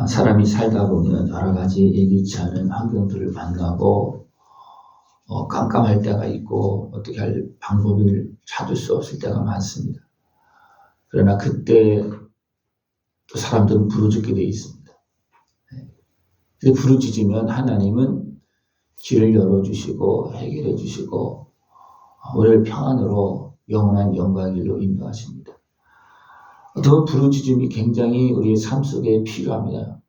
사람이 살다 보면 여러 가지 예기치 않은 환경들을 만나고 깜깜할 때가 있고 어떻게 할 방법을 찾을 수 없을 때가 많습니다. 그러나 그때 또 사람들은 부르짖게 되어 있습니다. 근데 부르짖으면 하나님은 길을 열어주시고 해결해 주시고 우리를 평안으로 영원한 영광의 길로 인도하십니다. 어떤 부르짖음이 굉장히 우리의 삶 속에 필요합니다.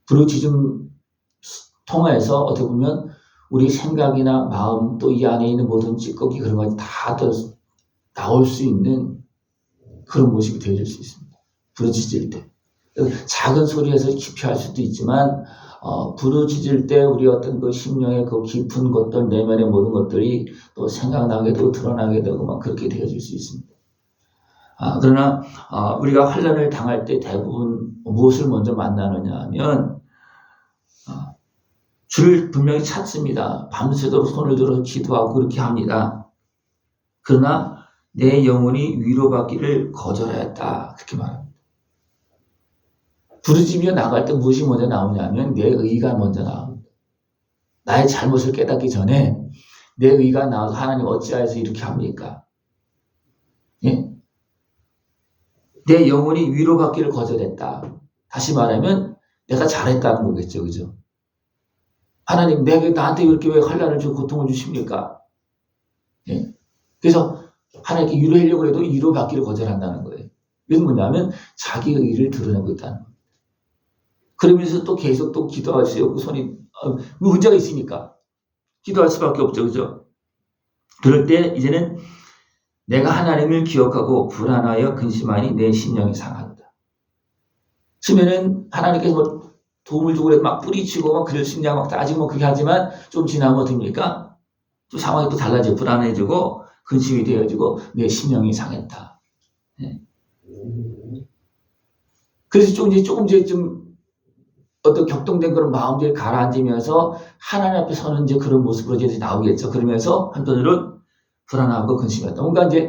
부르짖음 통해서 어떻게 보면 우리 생각이나 마음 또 이 안에 있는 모든 찌꺼기 그런 것이 다 나올 수 있는 그런 모습이 되어질 수 있습니다. 부르짖을 때. 작은 소리에서 기피할 수도 있지만 부르짖을 때 우리 어떤 그 심령의 그 깊은 것들 내면의 모든 것들이 또 생각나게 되고 드러나게 되고 막 그렇게 되어질 수 있습니다. 그러나 우리가 환난을 당할 때 대부분 무엇을 먼저 만나느냐 하면 주를 분명히 찾습니다. 밤새도록 손을 들어 기도하고 그렇게 합니다. 그러나 내 영혼이 위로받기를 거절하였다 그렇게 말합니다. 부르짖으며 나갈 때 무엇이 먼저 나오냐면 내 의가 먼저 나옵니다. 나의 잘못을 깨닫기 전에 내 의가 나와서 하나님 어찌하여서 이렇게 합니까? 예? 내 영혼이 위로받기를 거절했다. 다시 말하면 내가 잘했다는 거겠죠. 그죠? 하나님 나한테 이렇게 왜 환난을 주고 고통을 주십니까? 예? 그래서 하나님께 위로하려고 해도 위로받기를 거절한다는 거예요. 이건 뭐냐면 자기의 의를 드러내고 있다는 거예요. 그러면서 또 계속 또 기도할 수 없고 손이 문제가 있으니까 기도할 수밖에 없죠. 그죠? 그럴 때 이제는 내가 하나님을 기억하고 불안하여 근심하니 내 심령이 상하다. 처음에는 하나님께서 뭐 도움을 주고 그래도 막 뿌리치고 막 그럴 심장 막 따지고 뭐 그렇게 하지만 좀 지나면 어떻습니까? 또 상황이 또 달라지고 불안해지고 근심이 되어지고 내 심령이 상했다. 네. 그래서 조금 이제 좀 어떤 격동된 그런 마음들이 가라앉으면서 하나님 앞에 서는 이제 그런 모습으로 이제 나오겠죠. 그러면서 한편으로는 불안하고 근심했다. 뭔가 이제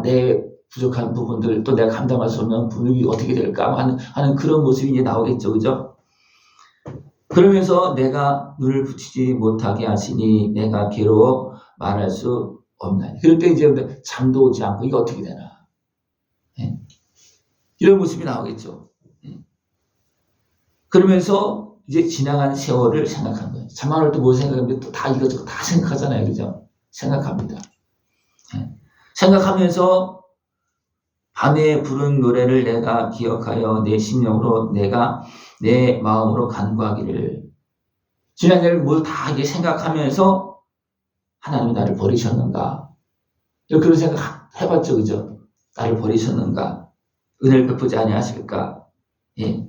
내 부족한 부분들 또 내가 감당할 수 없는 부분이 어떻게 될까 하는 그런 모습이 이제 나오겠죠. 그죠? 그러면서 내가 눈을 붙이지 못하게 하시니 내가 괴로워 말할 수 없나니. 그럴 때 이제 잠도 오지 않고 이게 어떻게 되나. 네? 이런 모습이 나오겠죠. 네? 그러면서 이제 지나간 세월을 생각하는 거예요. 잠만 올 때 뭐 생각하면 또 다 이것저것 다 생각하잖아요. 그죠? 생각합니다. 네? 생각하면서 밤에 부른 노래를 내가 기억하여 내 심령으로 내가 내 마음으로 간구하기를. 지난 일을 뭘 다 이게 생각하면서 하나님이 나를 버리셨는가? 그런 생각 해봤죠. 그죠? 나를 버리셨는가? 은혜를 베푸지 아니하실까? 예.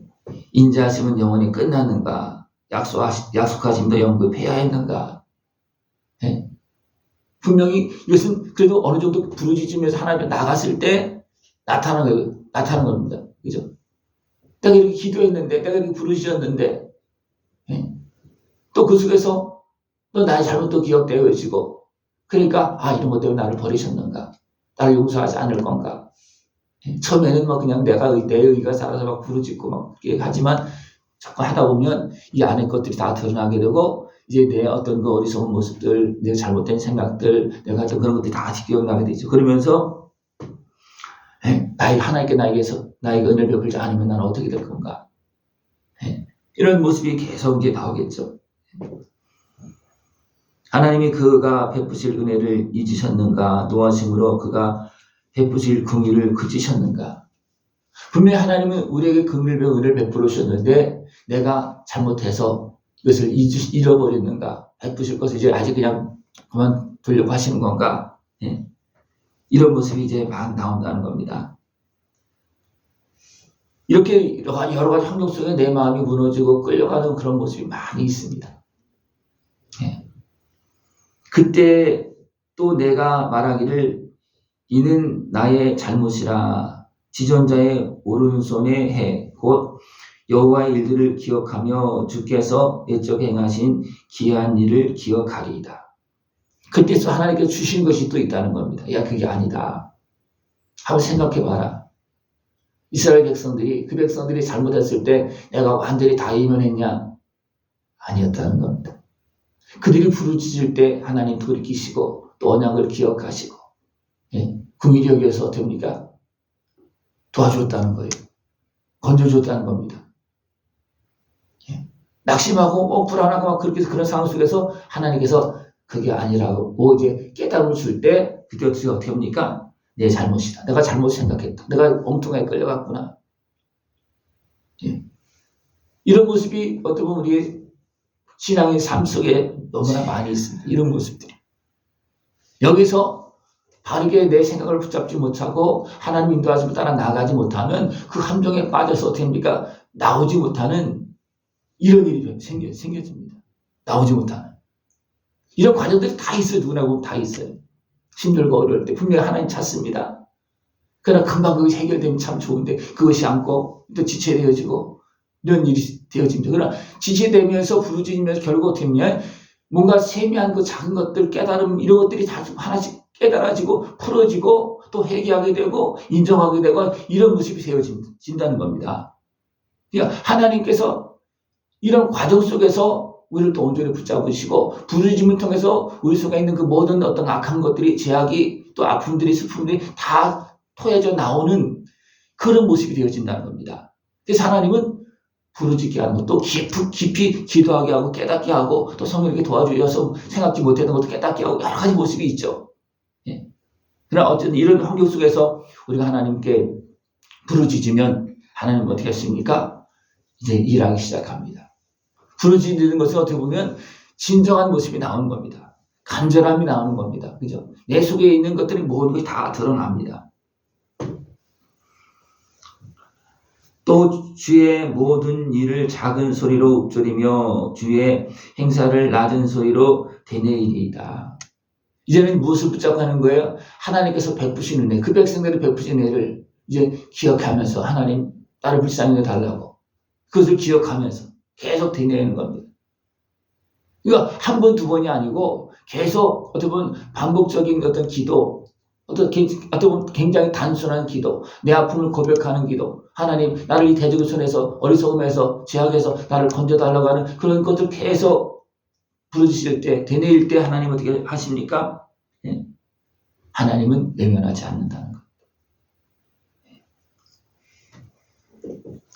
인자하심은 영원히 끝나는가? 약속하심도 영구히 폐하했는가? 예. 분명히 이것은 그래도 어느 정도 부르짖으면서 하나님 나갔을 때 나타나는 겁니다. 그죠? 내가 이렇게 기도했는데, 내가 이렇게 부르짖었는데, 예? 또 그 속에서 또 나의 잘못도 기억되어지고, 그러니까, 이런 것 때문에 나를 버리셨는가? 나를 용서하지 않을 건가? 예? 처음에는 뭐 그냥 내 의가 살아서 막 부르짖고 막 하지만, 자꾸 하다 보면 이 안의 것들이 다 드러나게 되고, 이제 내 어떤 그 어리석은 모습들, 내 잘못된 생각들, 내가 했던 그런 것들이 다 기억나게 되죠. 그러면서, 하나님께 나에게 은혜를 베풀지 않으면 나는 어떻게 될 건가? 이런 모습이 계속 이제 나오겠죠. 하나님이 그가 베푸실 은혜를 잊으셨는가? 노하심으로 그가 베푸실 긍휼을 그치셨는가? 분명히 하나님은 우리에게 은혜를 베풀어 주셨는데 내가 잘못해서 이것을 잃어버렸는가? 베푸실 것을 이제 아직 그냥 그만두려고 하시는 건가? 이런 모습이 이제 막 나온다는 겁니다. 이렇게 여러 가지 환경 속에 내 마음이 무너지고 끌려가는 그런 모습이 많이 있습니다. 그때 또 내가 말하기를 이는 나의 잘못이라 지존자의 오른손에 해 곧 여호와의 일들을 기억하며 주께서 내적 행하신 기이한 일을 기억하리이다. 그때서 하나님께서 주신 것이 또 있다는 겁니다. 야, 그게 아니다. 한번 생각해봐라. 이스라엘 백성들이 그 백성들이 잘못했을 때 내가 완전히 다 이면했냐? 아니었다는 겁니다. 그들이 부르짖을 때 하나님 돌이키시고 또 언약을 기억하시고 긍휼히 여겨서 됩니까? 도와줬다는 거예요. 건져줬다는 겁니다. 낙심하고 불안하고 막 그렇게 그런 상황 속에서 하나님께서 그게 아니라고 이제 깨달음을 줄 때 그때 어떻게 합니까? 내 잘못이다. 내가 잘못 생각했다. 내가 엉뚱하게 끌려갔구나. 이런 모습이 어떻게 보면 우리의 신앙의 삶 속에 너무나 많이 있습니다. 이런 모습들이. 여기서 바르게 내 생각을 붙잡지 못하고 하나님 인도하심을 따라 나가지 못하면 그 함정에 빠져서 어떻게 합니까? 나오지 못하는 이런 일이 생겨집니다. 나오지 못하는. 이런 과정들이 다 있어요. 누구나 보면 다 있어요. 힘들고 어려울 때 분명히 하나님 찾습니다. 그러나 금방 그것이 해결되면 참 좋은데 그것이 않고 또 지체되어지고 이런 일이 되어집니다. 그러나 지체되면서 부르짖으면서 결국 어떻게 하냐? 뭔가 세미한 그 작은 것들 깨달음 이런 것들이 다 하나씩 깨달아지고 풀어지고 또 회개하게 되고 인정하게 되고 이런 모습이 되어진다는 겁니다. 그러니까 하나님께서 이런 과정 속에서 우리를 또 온전히 붙잡으시고 부르짖음을 통해서 우리 속에 있는 그 모든 어떤 악한 것들이 제약이 또 아픔들이 슬픔들이 다 토해져 나오는 그런 모습이 되어진다는 겁니다. 그래서 하나님은 부르짖게 하는 것도 깊이 기도하게 하고 깨닫게 하고 또 성령에게 도와주셔서 생각지 못했던 것도 깨닫게 하고 여러 가지 모습이 있죠. 그러나 어쨌든 이런 환경 속에서 우리가 하나님께 부르짖으면 하나님은 어떻게 하십니까? 이제 일하기 시작합니다. 부르짖는 것은 어떻게 보면 진정한 모습이 나오는 겁니다. 간절함이 나오는 겁니다. 그죠? 내 속에 있는 것들이 모든 것이 다 드러납니다. 또 주의 모든 일을 작은 소리로 읊조리며 주의 행사를 낮은 소리로 되뇌이리이다. 이제는 무엇을 붙잡고 하는 거예요? 하나님께서 베푸시는 애, 그 백성들이 베푸신 애를 이제 기억하면서 하나님 나를 불쌍히 달라고 그것을 기억하면서 계속 되뇌이는 겁니다. 그러니까 한 번, 두 번이 아니고 계속 어떻게 보면 반복적인 어떤 기도, 어떻게 보면 굉장히 단순한 기도, 내 아픔을 고백하는 기도, 하나님 나를 이 대적의 손에서 어리석음에서 제약에서 나를 건져달라고 하는 그런 것들 계속 부르짖을 때, 되뇌일 때 하나님 어떻게 하십니까? 하나님은 외면하지 않는다는 것.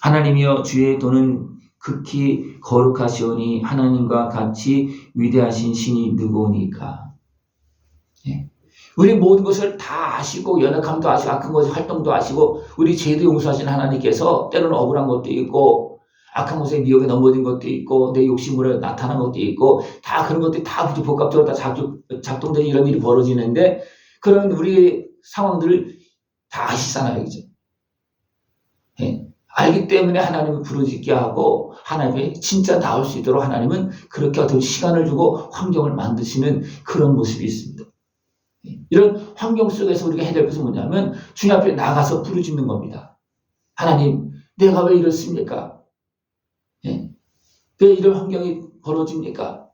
하나님이여 주의 도는 극히 거룩하시오니 하나님과 같이 위대하신 신이 누구오니까. 우리 모든 것을 다 아시고 연약함도 아시고 악한 것의 활동도 아시고 우리 죄도 용서하신 하나님께서 때로는 억울한 것도 있고 악한 것에 미혹에 넘어진 것도 있고 내 욕심으로 나타난 것도 있고 다 그런 것들이 다 복합적으로 다 작동되는 이런 일이 벌어지는데 그런 우리의 상황들을 다 아시잖아요. 그죠? 알기 때문에 하나님을 부르짖게 하고 하나님이 진짜 나올 수 있도록 하나님은 그렇게 어떤 시간을 주고 환경을 만드시는 그런 모습이 있습니다. 이런 환경 속에서 우리가 해야 될 것은 뭐냐면 주님 앞에 나가서 부르짖는 겁니다. 하나님, 내가 왜 이렇습니까? 왜 이런 환경이 벌어집니까?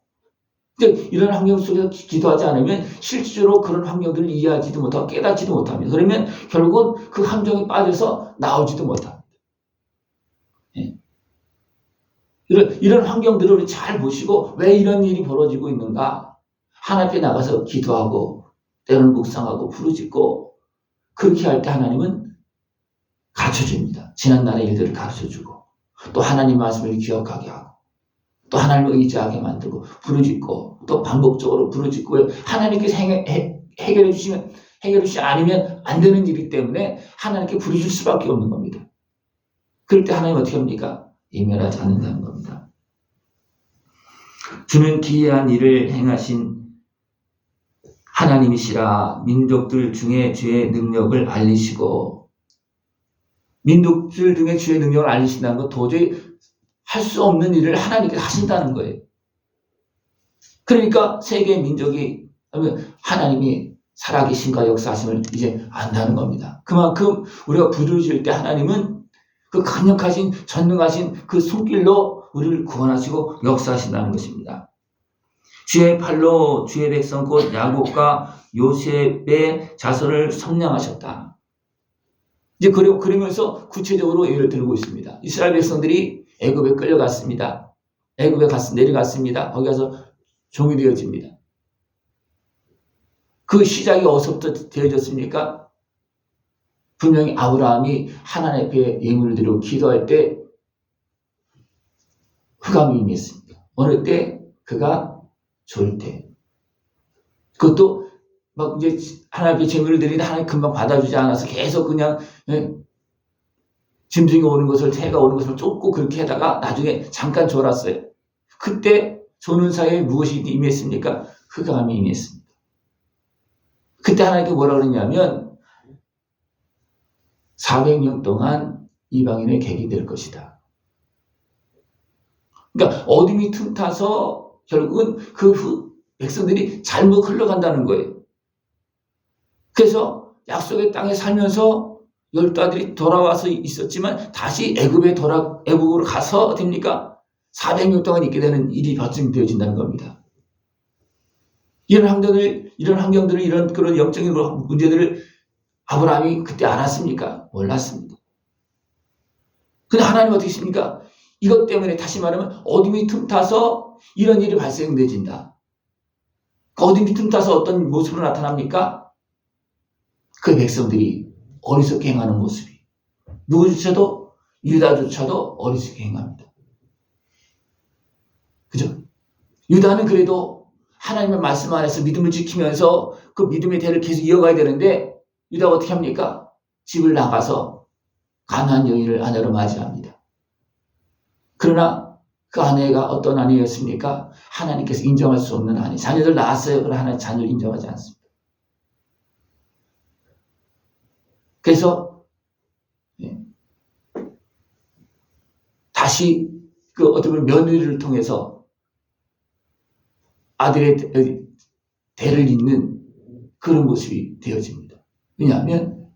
이런 환경 속에서 기도하지 않으면 실질적으로 그런 환경들을 이해하지도 못하고 깨닫지도 못합니다. 그러면 결국은 그 함정에 빠져서 나오지도 못합니다. 이런 환경들을 우리 잘 보시고 왜 이런 일이 벌어지고 있는가? 하나님 앞에 나가서 기도하고 때로는 묵상하고 부르짖고 그렇게 할 때 하나님은 가르쳐줍니다. 지난날의 일들을 가르쳐주고 또 하나님 말씀을 기억하게 하고 또 하나님을 의지하게 만들고 부르짖고 또 반복적으로 부르짖고 하나님께서 해결해 주시지 않으면 안 되는 일이기 때문에 하나님께 부르짖을 수밖에 없는 겁니다. 그럴 때 하나님 어떻게 합니까? 이멸하지 않는다는 겁니다. 주는 기이한 일을 행하신 하나님이시라 민족들 중에 주의 능력을 알리시고 민족들 중에 주의 능력을 알리신다는 건 도저히 할 수 없는 일을 하나님께서 하신다는 거예요. 그러니까 세계 민족이 하나님이 살아계신과 역사하심을 이제 안다는 겁니다. 그만큼 우리가 부르짖을 때 하나님은 그 강력하신 전능하신 그 손길로 우리를 구원하시고 역사하신다는 것입니다. 주의 팔로 주의 백성 곧 야곱과 요셉의 자손을 성량하셨다. 이제 그러면서 구체적으로 예를 들고 있습니다. 이스라엘 백성들이 애굽에 끌려갔습니다. 애굽에 내려갔습니다. 거기 가서 종이 되어집니다. 그 시작이 어디서부터 되어졌습니까? 분명히 아브라함이 하나님 앞에 예물을 드리고 기도할 때 흑암이 임했습니다. 어느 때? 그가 졸 때. 그것도 막 이제 하나님 앞에 제물을 드리는데 하나님 금방 받아주지 않아서 계속 그냥 짐승이 오는 것을, 새가 오는 것을 쫓고 그렇게 하다가 나중에 잠깐 졸았어요. 그때 조는 사이에 무엇이 임했습니까? 흑암이 임했습니다. 그때 하나님께 뭐라 그러냐면 400년 동안 이방인의 객이 될 것이다. 그러니까 어둠이 틈타서 결국은 그 백성들이 잘못 흘러간다는 거예요. 그래서 약속의 땅에 살면서 12아들이 돌아와서 있었지만 다시 애굽으로 가서 됩니까? 400년 동안 있게 되는 일이 발생되어진다는 겁니다. 이런 환경들을, 이런 그런 영적인 문제들을 아브라함이 그때 알았습니까? 몰랐습니다. 근데 하나님 어떻게 하십니까? 이것 때문에 다시 말하면 어둠이 틈타서 이런 일이 발생되어진다. 어둠이 틈타서 어떤 모습으로 나타납니까? 그 백성들이 어리석게 행하는 모습이. 누구조차도, 유다조차도 어리석게 행합니다. 그죠? 유다는 그래도 하나님의 말씀 안에서 믿음을 지키면서 그 믿음의 대를 계속 이어가야 되는데 유다가 어떻게 합니까? 집을 나가서 가나안 여인을 아내로 맞이합니다. 그러나 그 아내가 어떤 아내였습니까? 하나님께서 인정할 수 없는 아내. 자녀들 낳았어요. 그러나 하나님 자녀를 인정하지 않습니다. 그래서 다시 그 어떻게 보면 며느리를 통해서 아들의 대를 잇는 그런 모습이 되어집니다. 왜냐하면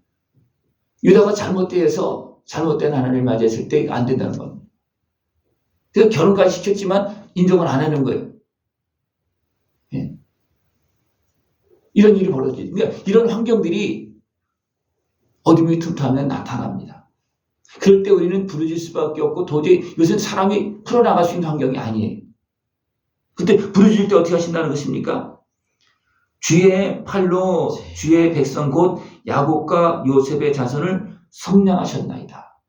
유다가 잘못된 하나님을 맞이했을 때 안 된다는 겁니다. 그래서 결혼까지 시켰지만 인정을 안 하는 거예요. 이런 일이 벌어지죠. 그러니까 이런 환경들이 어둠이 틈타면 나타납니다. 그럴 때 우리는 부르짖을 수밖에 없고 도저히 요새는 사람이 풀어나갈 수 있는 환경이 아니에요. 그때 부르짖을 때 어떻게 하신다는 것입니까? 주의 팔로 주의 백성 곧 야곱과 요셉의 자손을 성량하셨나이다.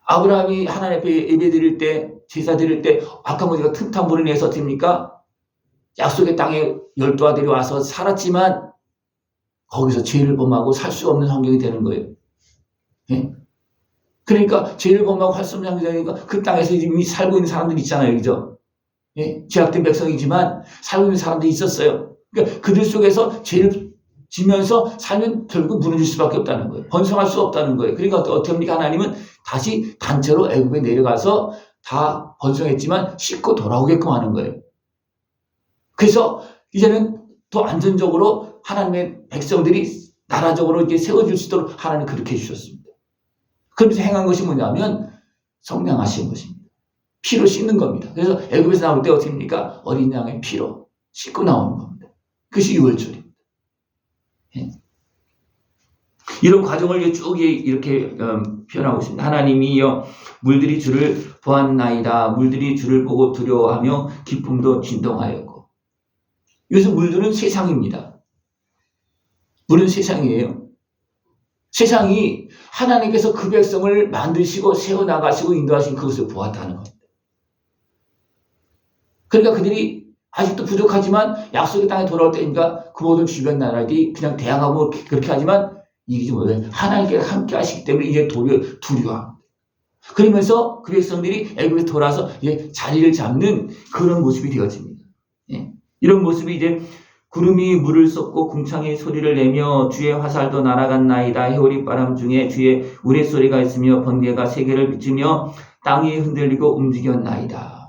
아브라함이 하나님 앞에 예배 드릴 때, 제사 드릴 때 아까 우리가 틈타 물을 내서 됩니까? 약속의 땅에 12아들이 와서 살았지만 거기서 죄를 범하고 살 수 없는 환경이 되는 거예요. 그러니까 죄를 범하고 할 수 없는 환경이 되니까 그 땅에서 이미 살고 있는 사람들이 있잖아요. 그죠? 죄악된 백성이지만 살고 있는 사람들이 있었어요. 그러니까 그들 속에서 죄를 지면서 살면 결국 무너질 수밖에 없다는 거예요. 번성할 수 없다는 거예요. 그러니까 어떻게 합니까? 하나님은 다시 단체로 애굽에 내려가서 다 번성했지만 씻고 돌아오게끔 하는 거예요. 그래서 이제는 더 안전적으로 하나님의 백성들이 나라적으로 이제 세워질 수 있도록 하나님 그렇게 해주셨습니다. 그러면서 행한 것이 뭐냐면 성량하신 것입니다. 피로 씻는 겁니다. 그래서 애굽에서 나올 때 어떻게 합니까? 어린 양의 피로 씻고 나오는 겁니다. 그것이 유월절입니다. 이런 과정을 쭉 이렇게 표현하고 있습니다. 하나님이여 물들이 주를 보았나이다. 물들이 주를 보고 두려워하며 기쁨도 진동하였고. 여기서 물들은 세상입니다. 물은 세상이에요. 세상이 하나님께서 그 백성을 만드시고 세워나가시고 인도하신 그것을 보았다는 겁니다. 그러니까 그들이 아직도 부족하지만 약속의 땅에 돌아올 때니까 그 모든 주변 나라들이 그냥 대항하고 그렇게 하지만 이게 뭐예요? 하나님께 함께 하시기 때문에 이제 두려워합니다. 그러면서 그 백성들이 애굽에 돌아서 이제 자리를 잡는 그런 모습이 되어집니다. 이런 모습이 이제 구름이 물을 쏟고 궁창이 소리를 내며 주의 화살도 날아갔나이다. 해오리 바람 중에 주의 우레소리가 있으며 번개가 세계를 비추며 땅이 흔들리고 움직였나이다.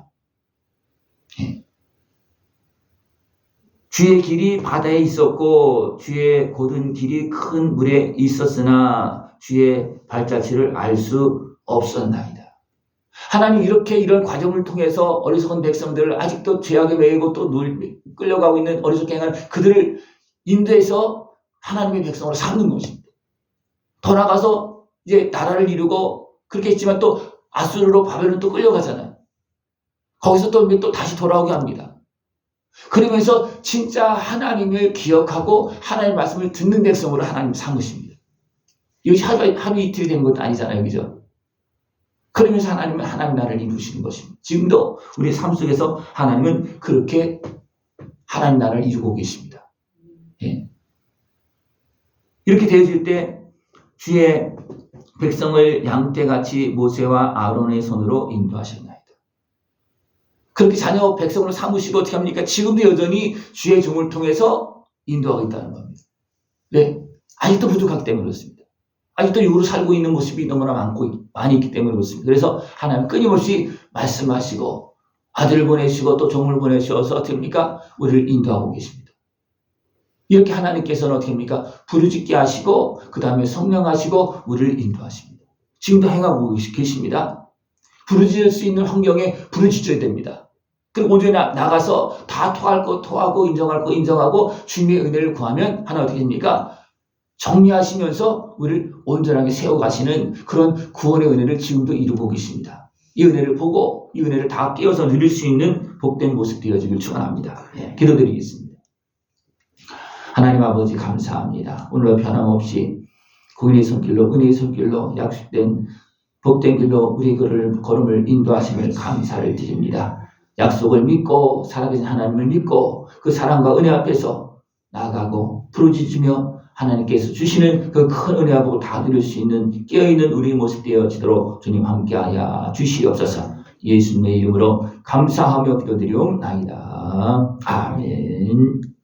주의 길이 바다에 있었고 주의 곧은 길이 큰 물에 있었으나 주의 발자취를 알 수 없었나이다. 하나님 이렇게 이런 과정을 통해서 어리석은 백성들을 아직도 죄악에 매이고 또 끌려가고 있는 어리석게 행하는 그들을 인도해서 하나님의 백성으로 삼는 것입니다. 더 나가서 이제 나라를 이루고 그렇게 했지만 또 아수르로 바벨론 또 끌려가잖아요. 거기서 또 다시 돌아오게 합니다. 그러면서 진짜 하나님을 기억하고 하나님의 말씀을 듣는 백성으로 하나님 삼으십니다. 이것이 하루 이틀이 된 것도 아니잖아요. 그죠? 그러면서 하나님은 하나님 나라를 이루시는 것입니다. 지금도 우리 삶 속에서 하나님은 그렇게 하나님 나라를 이루고 계십니다. 예. 이렇게 되어질 때 주의 백성을 양떼같이 모세와 아론의 손으로 인도하셨나이다. 그렇게 자녀 백성으로 삼으시고 어떻게 합니까? 지금도 여전히 주의 종을 통해서 인도하고 있다는 겁니다. 네, 아직도 부족하기 때문에 그렇습니다. 아직도 육으로 살고 있는 모습이 너무나 많이 있기 때문에 그렇습니다. 그래서 하나님 끊임없이 말씀하시고 아들을 보내시고 또 종을 보내셔서 어떻게 합니까? 우리를 인도하고 계십니다. 이렇게 하나님께서는 어떻게 합니까? 부르짖게 하시고 그 다음에 성령하시고 우리를 인도하십니다. 지금도 행하고 계십니다. 부르짖을 수 있는 환경에 부르짖어야 됩니다. 그리고 온전히 나가서 다 토할 거 토하고 인정할 거 인정하고 주님의 은혜를 구하면 하나 어떻게 됩니까? 정리하시면서 우리를 온전하게 세워가시는 그런 구원의 은혜를 지금도 이루고 계십니다. 이 은혜를 보고 이 은혜를 다 깨어서 누릴 수 있는 복된 모습 되어지길 축원합니다. 기도드리겠습니다. 하나님 아버지 감사합니다. 오늘도 변함없이 구원의 손길로 은혜의 손길로 약속된 복된 길로 우리 걸음을 인도하심을 감사를 드립니다. 약속을 믿고 살아계신 하나님을 믿고 그 사랑과 은혜 앞에서 나아가고 부르짖으며 하나님께서 주시는 그 큰 은혜와 복을 다 누릴 수 있는 깨어있는 우리의 모습 되어지도록 주님 함께하여 주시옵소서. 예수님의 이름으로 감사하며 기도드리옵나이다. 아멘.